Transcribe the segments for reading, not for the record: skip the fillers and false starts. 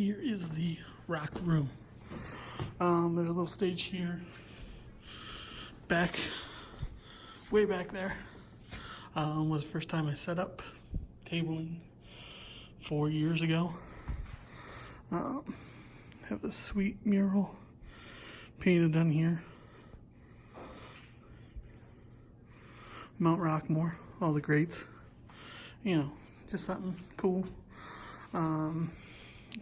Here is the rock room. There's a little stage here. Way back there, was the first time I set up tabling 4 years ago. Have this sweet mural painted on here. Mount Rockmore, all the greats. You know, just something cool.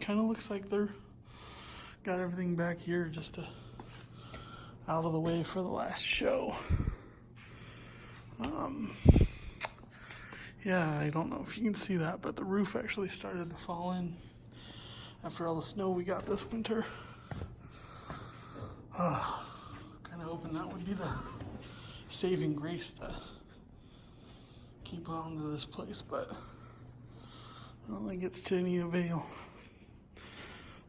Kind of looks like they're got everything back here just out of the way for the last show. Yeah, I don't know if you can see that, but the roof actually started to fall in after all the snow we got this winter. Kind of hoping that would be the saving grace to keep on to this place, but I don't think it's to any avail.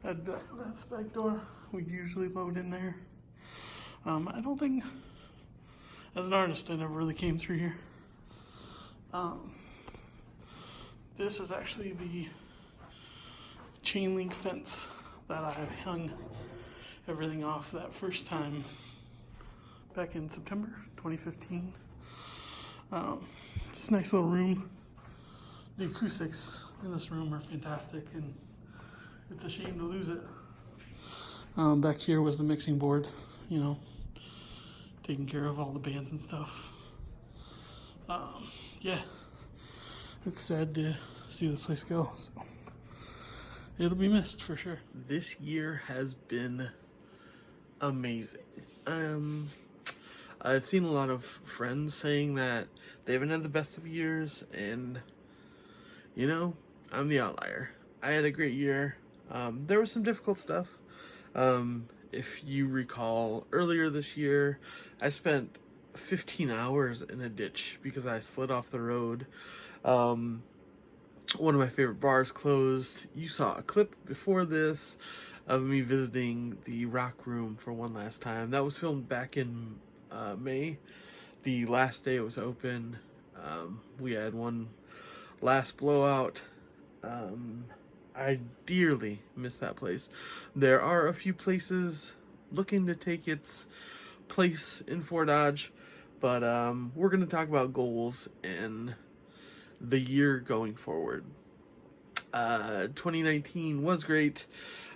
That's back door we usually load in there. I don't think, as an artist, I never really came through here. This is actually the chain link fence that I hung everything off that first time back in September 2015. It's a nice little room. The acoustics in this room are fantastic, and it's a shame to lose it. Back here was the mixing board, you know, taking care of all the bands and stuff. Yeah, it's sad to see the place go, so it'll be missed for sure. This year has been amazing. I've seen a lot of friends saying that they haven't had the best of years, and you know, I'm the outlier. I had a great year. There was some difficult stuff. If you recall, earlier this year, I spent 15 hours in a ditch because I slid off the road. One of my favorite bars closed. You saw a clip before this of me visiting the Rock Room for one last time. That was filmed back in May, the last day it was open. We had one last blowout. I dearly miss that place. There are a few places looking to take its place in Fort Dodge, but we're going to talk about goals and the year going forward. 2019 was great.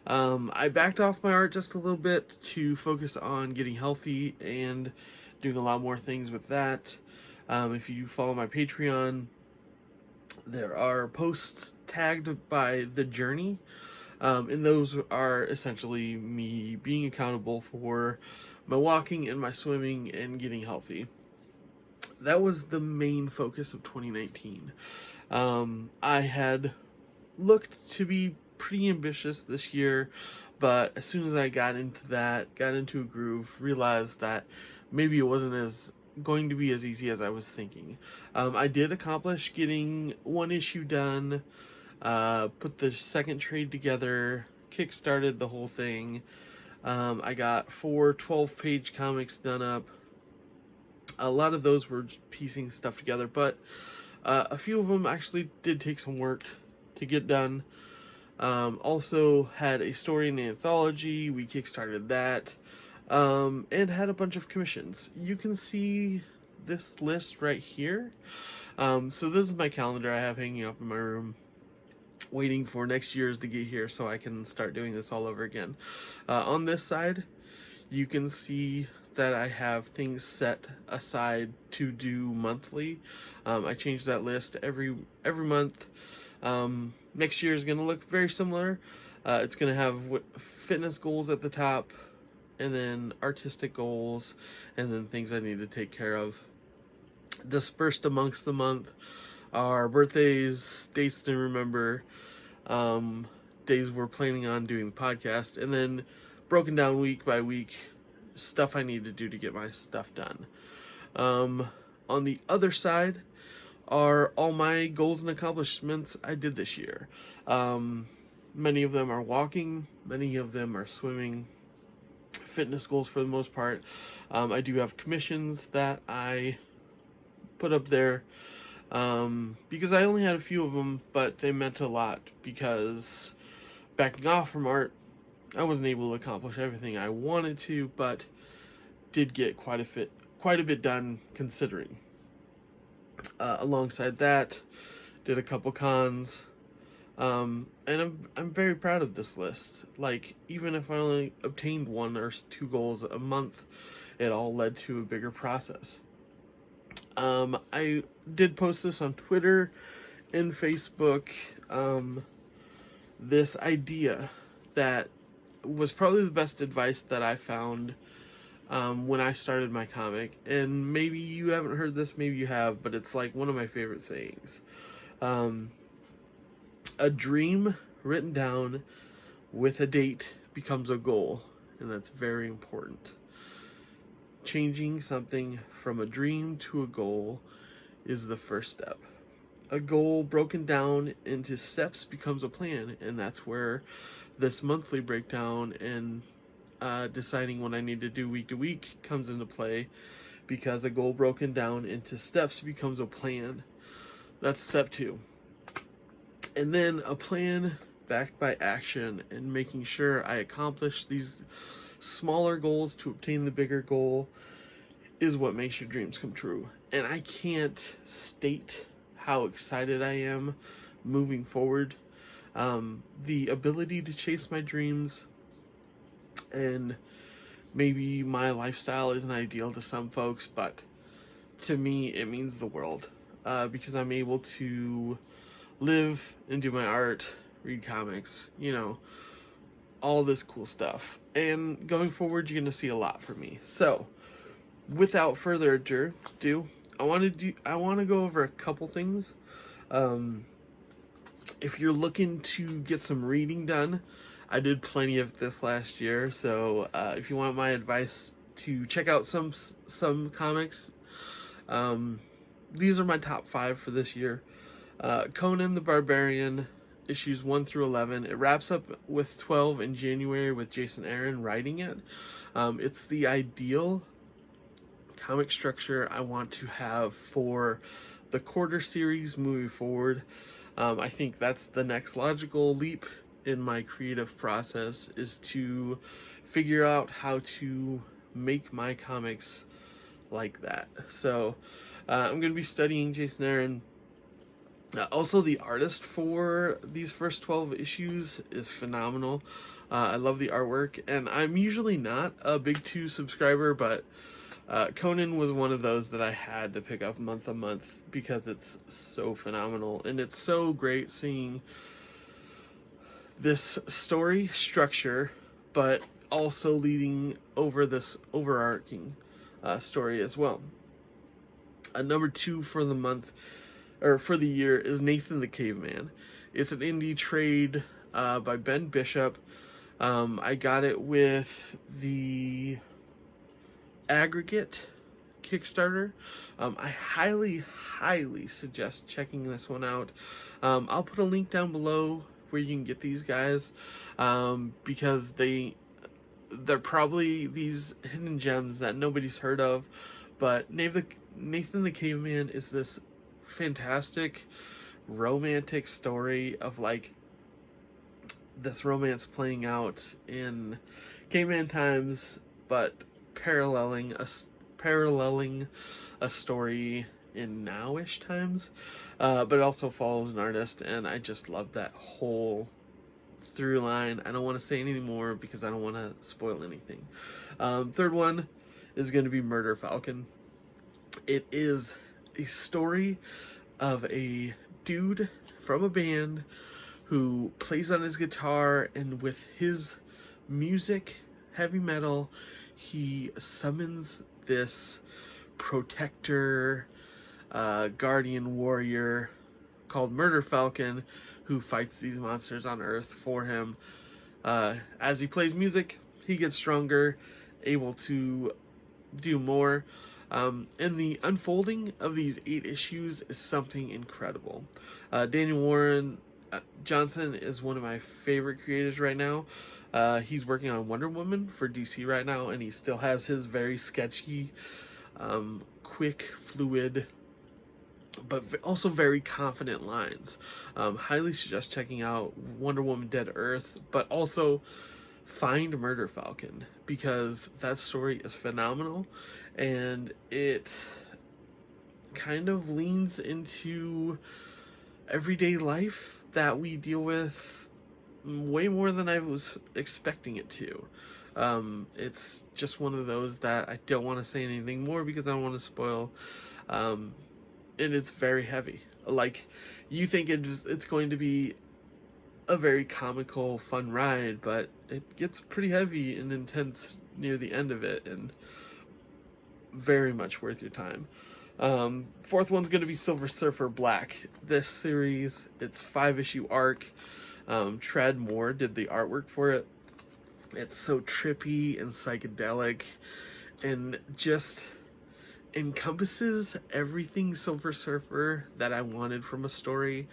I backed off my art just a little bit to focus on getting healthy and doing a lot more things with that. If you follow my Patreon, there are posts tagged by The Journey, and those are essentially me being accountable for my walking and my swimming and getting healthy. That was the main focus of 2019. I had looked to be pretty ambitious this year, but as soon as I got into a groove, realized that maybe it wasn't going to be as easy as I was thinking. I did accomplish getting one issue done, put the second trade together, kickstarted the whole thing. I got 4 12-page comics done up. A lot of those were piecing stuff together, but a few of them actually did take some work to get done. Also had a story in the anthology. We kickstarted that. And had a bunch of commissions. You can see this list right here. So this is my calendar I have hanging up in my room, waiting for next year's to get here so I can start doing this all over again. On this side, you can see that I have things set aside to do monthly. I change that list every month. Next year is going to look very similar. It's going to have fitness goals at the top, and then artistic goals, and then things I need to take care of. Dispersed amongst the month are birthdays, dates to remember, days we're planning on doing the podcast, and then broken down week by week, stuff I need to do to get my stuff done. On the other side are all my goals and accomplishments I did this year. Many of them are walking, many of them are swimming, fitness goals for the most part. I do have commissions that I put up there because I only had a few of them, but they meant a lot because backing off from art, I wasn't able to accomplish everything I wanted to, but did get quite a bit done considering. Alongside that, did a couple cons, and I'm very proud of this list. Like, even if I only obtained 1 or 2 goals a month, it all led to a bigger process. I did post this on Twitter and Facebook. This idea that was probably the best advice that I found when I started my comic. And maybe you haven't heard this, maybe you have, but it's like one of my favorite sayings. A dream written down with a date becomes a goal, and that's very important. Changing something from a dream to a goal is the first step. A goal broken down into steps becomes a plan, and that's where this monthly breakdown and deciding what I need to do week to week comes into play, because a goal broken down into steps becomes a plan. That's step 2. And then a plan backed by action and making sure I accomplish these smaller goals to obtain the bigger goal is what makes your dreams come true. And I can't state how excited I am moving forward. The ability to chase my dreams, and maybe my lifestyle isn't ideal to some folks, but to me it means the world, because I'm able to live and do my art, read comics, all this cool stuff. And going forward, you're going to see a lot from me. So, without further ado, I want to go over a couple things. If you're looking to get some reading done, I did plenty of this last year. So if you want my advice to check out some comics, these are my top 5 for this year. Conan the Barbarian, issues 1 through 11. It wraps up with 12 in January with Jason Aaron writing it. It's the ideal comic structure I want to have for the quarter series moving forward. I think that's the next logical leap in my creative process, is to figure out how to make my comics like that. So I'm going to be studying Jason Aaron. Also, the artist for these first 12 issues is phenomenal. I love the artwork, and I'm usually not a big 2 subscriber, but Conan was one of those that I had to pick up month on month because it's so phenomenal, and it's so great seeing this story structure, but also leading over this overarching story as well. Number 2 for the month, or for the year, is Nathan the Caveman. It's an indie trade by Ben Bishop. I got it with the Aggregate Kickstarter. I highly suggest checking this one out. I'll put a link down below where you can get these guys, because they're probably these hidden gems that nobody's heard of. But Nathan the Caveman is this fantastic romantic story of like this romance playing out in caveman times, but paralleling a story in nowish times, but it also follows an artist, and I just love that whole through line. I don't want to say anything more because I don't want to spoil anything. Third one is going to be Murder Falcon. It is a story of a dude from a band who plays on his guitar, and with his music, heavy metal, he summons this protector, guardian warrior called Murder Falcon, who fights these monsters on Earth for him. As he plays music, he gets stronger, able to do more. And the unfolding of these 8 issues is something incredible. Daniel Warren Johnson is one of my favorite creators right now. He's working on Wonder Woman for DC right now, and he still has his very sketchy, quick, fluid but also very confident lines. Highly suggest checking out Wonder Woman Dead Earth, but also find Murder Falcon, because that story is phenomenal, and it kind of leans into everyday life that we deal with way more than I was expecting it to. It's just one of those that I don't want to say anything more because I don't want to spoil. And it's very heavy. Like, you think it's going to be a very comical, fun ride, but it gets pretty heavy and intense near the end of it, and very much worth your time. Fourth one's going to be Silver Surfer Black. This series, it's 5-issue arc. Tread Moore did the artwork for it. It's so trippy and psychedelic, and just encompasses everything Silver Surfer that I wanted from a story.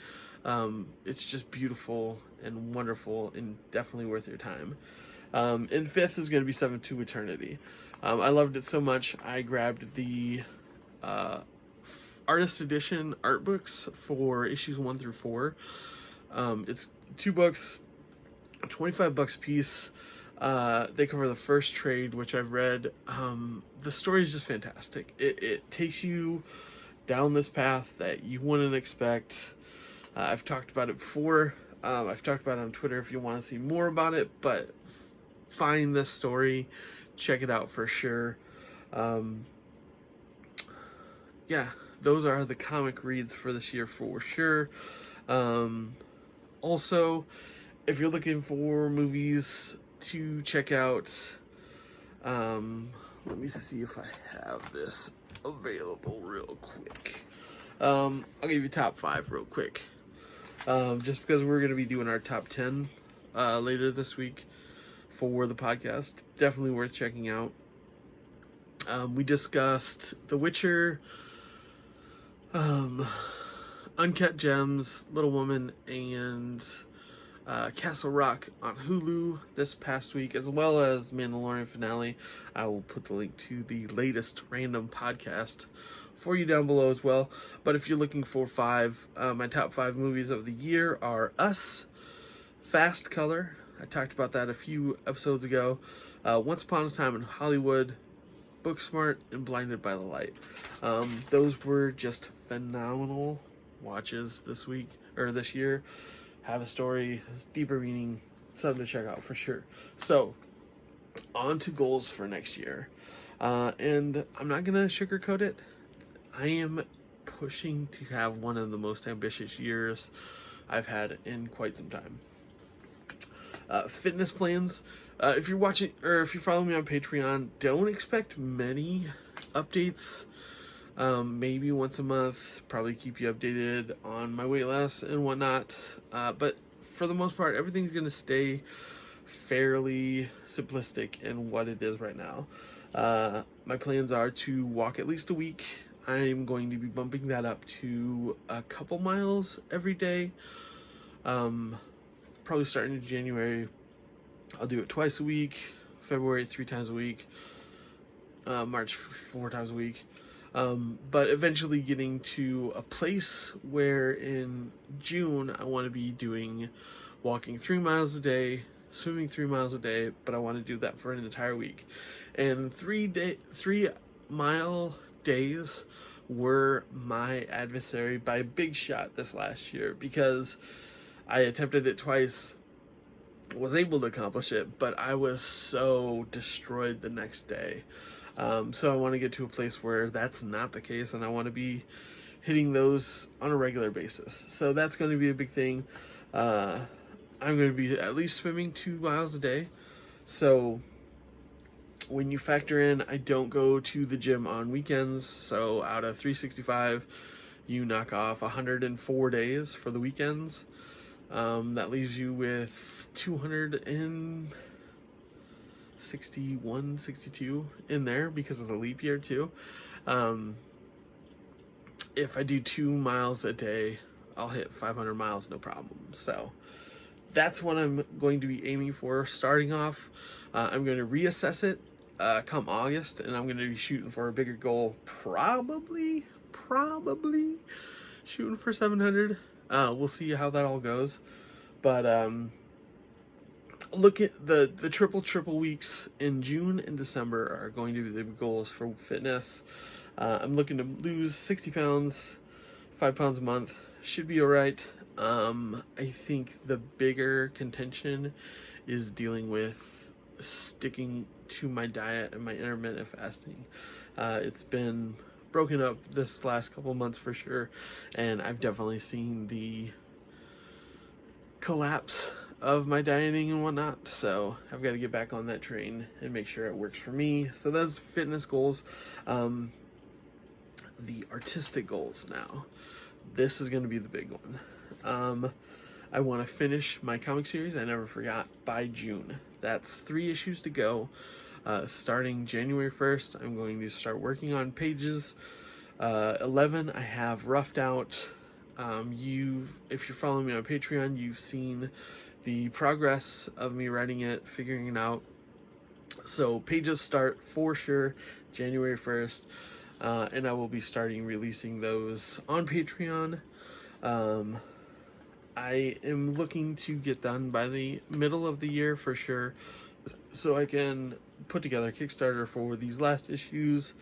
It's just beautiful and wonderful, and definitely worth your time. And fifth is going to be Seven to Eternity. I loved it so much, I grabbed the artist edition art books for issues 1 through 4. It's 2 books, $25 a piece. They cover the first trade, which I've read. The story is just fantastic. It takes you down this path that you wouldn't expect. I've talked about it before. I've talked about it on Twitter if you want to see more about it, but find this story, check it out for sure. Yeah, those are the comic reads for this year for sure. Also, if you're looking for movies to check out, let me see if I have this available real quick. I'll give you top 5 real quick. Just because we're going to be doing our top 10 later this week for the podcast. Definitely worth checking out. We discussed The Witcher, Uncut Gems, Little Woman, and Castle Rock on Hulu this past week, as well as Mandalorian finale. I will put the link to the latest random podcast for you down below as well. But if you're looking for 5, my top 5 movies of the year are Us, Fast Color, I talked about that a few episodes ago, Once Upon a Time in Hollywood, Booksmart, and Blinded by the Light. Those were just phenomenal watches this week, or this year. Have a story, deeper meaning, something to check out for sure. So, on to goals for next year. And I'm not going to sugarcoat it. I am pushing to have one of the most ambitious years I've had in quite some time. Fitness plans. If you're watching, or if you follow me on Patreon, don't expect many updates. Maybe once a month, probably keep you updated on my weight loss and whatnot. But for the most part, everything's going to stay fairly simplistic in what it is right now. My plans are to walk at least a week. I'm going to be bumping that up to a couple miles every day. Probably starting in January. I'll do it twice a week. February 3 times a week. March 4 times a week. But eventually getting to a place where in June I want to be doing walking 3 miles a day, swimming 3 miles a day, but I want to do that for an entire week. And 3 mile days were my adversary by a big shot this last year, because I attempted it twice, was able to accomplish it, but I was so destroyed the next day. So I want to get to a place where that's not the case, and I want to be hitting those on a regular basis. So that's going to be a big thing. I'm going to be at least swimming 2 miles a day. So when you factor in, I don't go to the gym on weekends. So out of 365, you knock off 104 days for the weekends. That leaves you with 261, 62 in there because of the leap year too. If I do 2 miles a day, I'll hit 500 miles, no problem. So that's what I'm going to be aiming for starting off. I'm going to reassess it come August, and I'm going to be shooting for a bigger goal, probably probably shooting for 700. We'll see how that all goes. But look at the triple weeks in June and December are going to be the goals for fitness. I'm looking to lose 60 pounds, 5 pounds a month. Should be all right. I think the bigger contention is dealing with sticking to my diet and my intermittent fasting. It's been broken up this last couple months for sure, and I've definitely seen the collapse of my dieting and whatnot, so I've got to get back on that train and make sure it works for me. So that's fitness goals. The artistic goals now. This is going to be the big one. I want to finish my comic series, I Never Forgot, by June. That's 3 issues to go. Starting January 1st, I'm going to start working on pages 11. I have roughed out. If you're following me on Patreon, you've seen the progress of me writing it, figuring it out. So pages start for sure January 1st. And I will be starting releasing those on Patreon. I am looking to get done by the middle of the year for sure, so I can put together a Kickstarter for these last issues,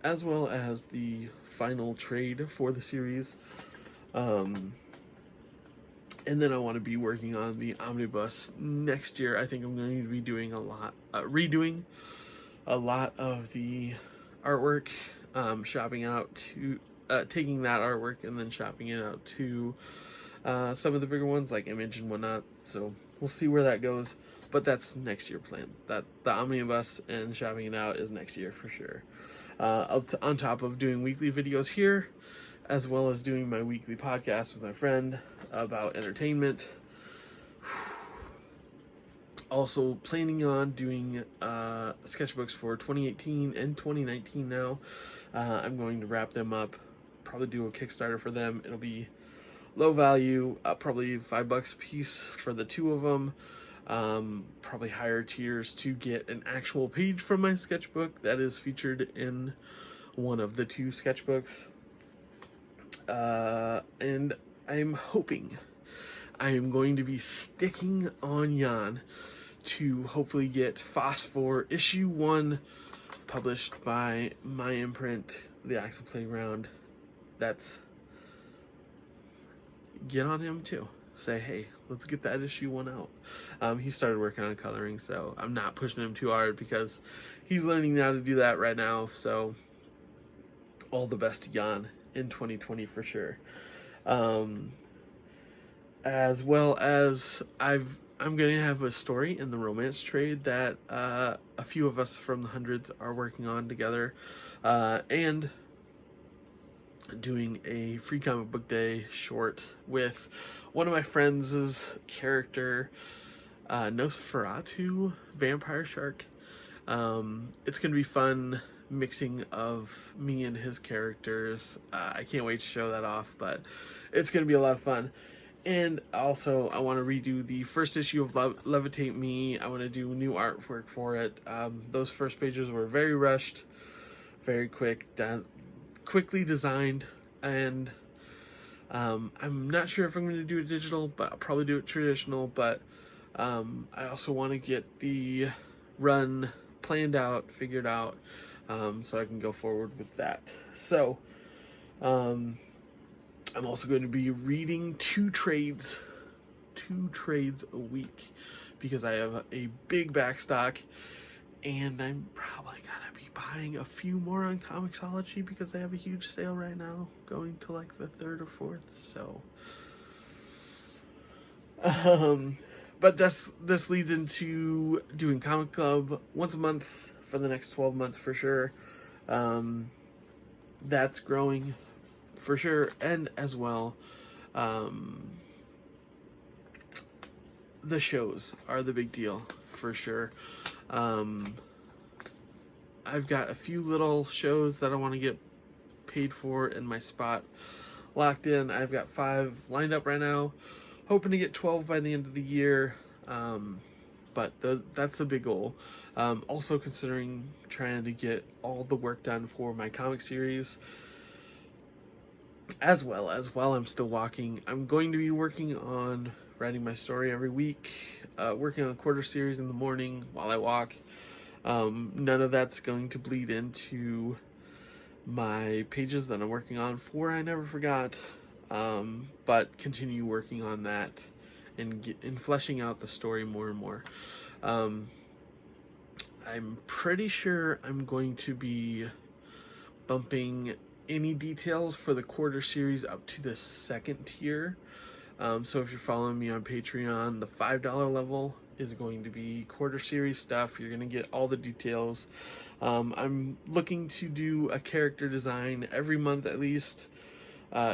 as well as the final trade for the series. And then I want to be working on the omnibus next year. I think I'm going to be doing redoing a lot of the artwork. Shopping out to taking that artwork and then shopping it out to some of the bigger ones like Image and whatnot. So we'll see where that goes, but that's next year plans. That the omnibus and shopping it out is next year for sure. On top of doing weekly videos here, as well as doing my weekly podcast with my friend about entertainment. Also planning on doing sketchbooks for 2018 and 2019 now. I'm going to wrap them up, probably do a Kickstarter for them. It'll be low value, probably $5 a piece for the 2 of them. Probably higher tiers to get an actual page from my sketchbook that is featured in one of the 2 sketchbooks. And I'm hoping I am going to be sticking on Jan to hopefully get Phosphor issue 1 published by my imprint, The Axel Playground. That's, get on him too. Say, hey, let's get that issue 1 out. He started working on coloring, so I'm not pushing him too hard because he's learning how to do that right now. So all the best to Jan in 2020 for sure. As well as I'm going to have a story in the romance trade that a few of us from the hundreds are working on together, and doing a free comic book day short with one of my friends' character, Nosferatu Vampire Shark. It's going to be fun mixing of me and his characters. I can't wait to show that off, but it's going to be a lot of fun. And also, I want to redo the first issue of Levitate Me. I want to do new artwork for it. Those first pages were very rushed, very quickly designed, and I'm not sure if I'm going to do it digital, but I'll probably do it traditional. But I also want to get the run planned out, figured out, so I can go forward with that. So, I'm also going to be reading 2 trades a week because I have a big backstock, and I'm probably gonna be buying a few more on Comixology because they have a huge sale right now going to like the 3rd or 4th. So but this leads into doing comic club once a month for the next 12 months for sure. That's growing for sure, and as well, the shows are the big deal for sure. I've got a few little shows that I want to get paid for in my spot locked in. I've got 5 lined up right now, hoping to get 12 by the end of the year. But that's a big goal. Also considering trying to get all the work done for my comic series. as well as while I'm still walking, I'm going to be working on writing my story every week, working on a quarter series in the morning while I walk. None of that's going to bleed into my pages that I'm working on for I Never Forgot, but continue working on that and fleshing out the story more and more. I'm pretty sure I'm going to be bumping any details for the quarter series up to the second tier. So if you're following me on Patreon, the $5 level is going to be quarter series stuff. You're going to get all the details. I'm looking to do a character design every month at least,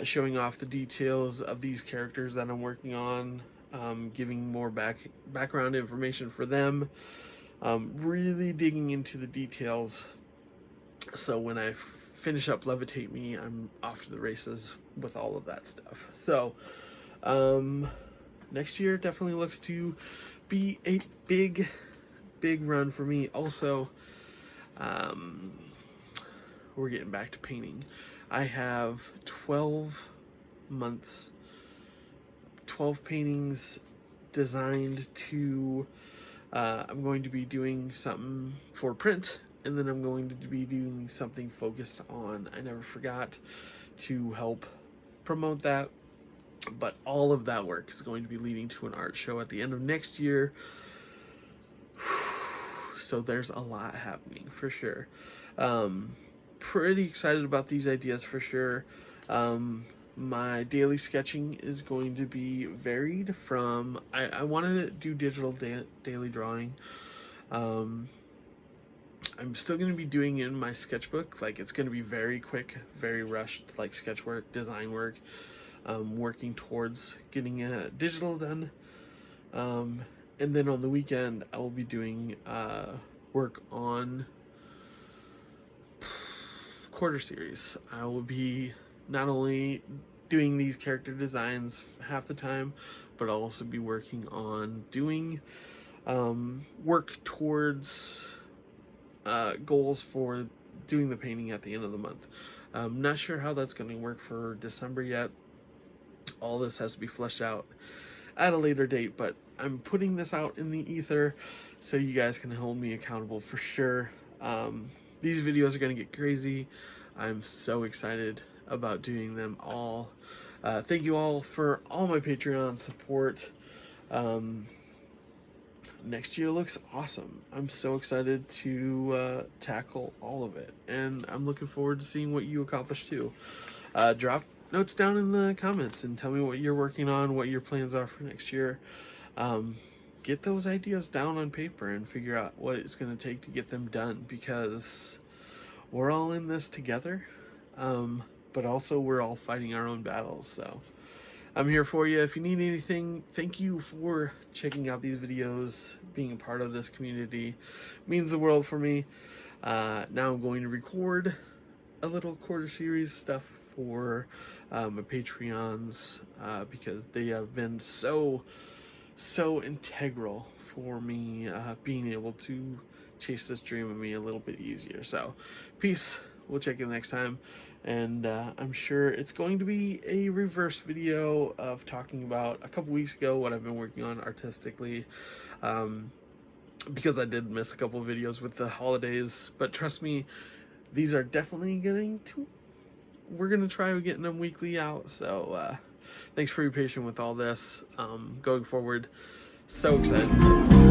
showing off the details of these characters that I'm working on, giving more background information for them, really digging into the details. So when I finish up Levitate Me, I'm off to the races with all of that stuff. So next year definitely looks to be a big run for me. Also, we're getting back to painting. I have 12 months, 12 paintings designed to, I'm going to be doing something for print, and then I'm going to be doing something focused on I Never Forgot to help promote that. But all of that work is going to be leading to an art show at the end of next year. So there's a lot happening for sure. Pretty excited about these ideas for sure. My daily sketching is going to be varied from, I want to do digital daily drawing. I'm still going to be doing it in my sketchbook. Like, it's going to be very quick, very rushed, like sketch work, design work, working towards getting digital done. And then on the weekend, I will be doing work on quarter series. I will be not only doing these character designs half the time, but I'll also be working on doing work towards goals for doing the painting at the end of the month. I'm not sure how that's going to work for December yet. All this has to be fleshed out at a later date, but I'm putting this out in the ether so you guys can hold me accountable for sure. These videos are going to get crazy. I'm so excited about doing them all. Thank you all for all my Patreon support. Next year looks awesome. I'm so excited to tackle all of it, and I'm looking forward to seeing what you accomplish too. Drop notes down in the comments and tell me what you're working on, what your plans are for next year. Get those ideas down on paper and figure out what it's going to take to get them done, because we're all in this together, but also we're all fighting our own battles. So I'm here for you. If you need anything, thank you for checking out these videos, being a part of this community. It means the world for me. Now I'm going to record a little quarter series stuff for my Patreons, because they have been so integral for me being able to chase this dream of me a little bit easier. So peace. We'll check in next time, and I'm sure it's going to be a reverse video of talking about a couple weeks ago what I've been working on artistically, because I did miss a couple videos with the holidays, but trust me, these are definitely we're gonna try getting them weekly out. So thanks for your patience with all this. Going forward, so excited.